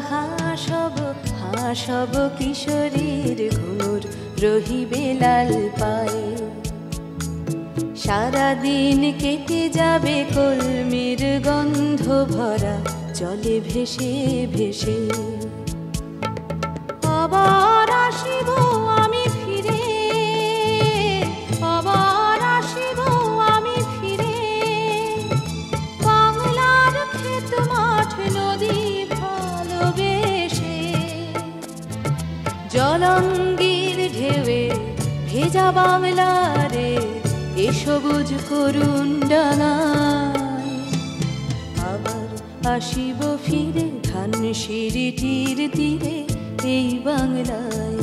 হাসব কিশোরীর ঘুঙুর রহিবে লাল পায়ে। সারাদিন কেটে যাবে কলমির গন্ধ ভরা জলে ভেসে ভেসে। আবার আসিব আমি ফিরে, আবার আসিব আমি ফিরে, বাংলার ক্ষেত মাঠ নদী ভালোবেসে। জলঙ্গির ঢেউয়ে ভেজা বাংলারে এ সবুজ করুণ ডানায়। আবার আসিব ফিরে ধানসিঁড়িটির তীরে এই বাংলায়।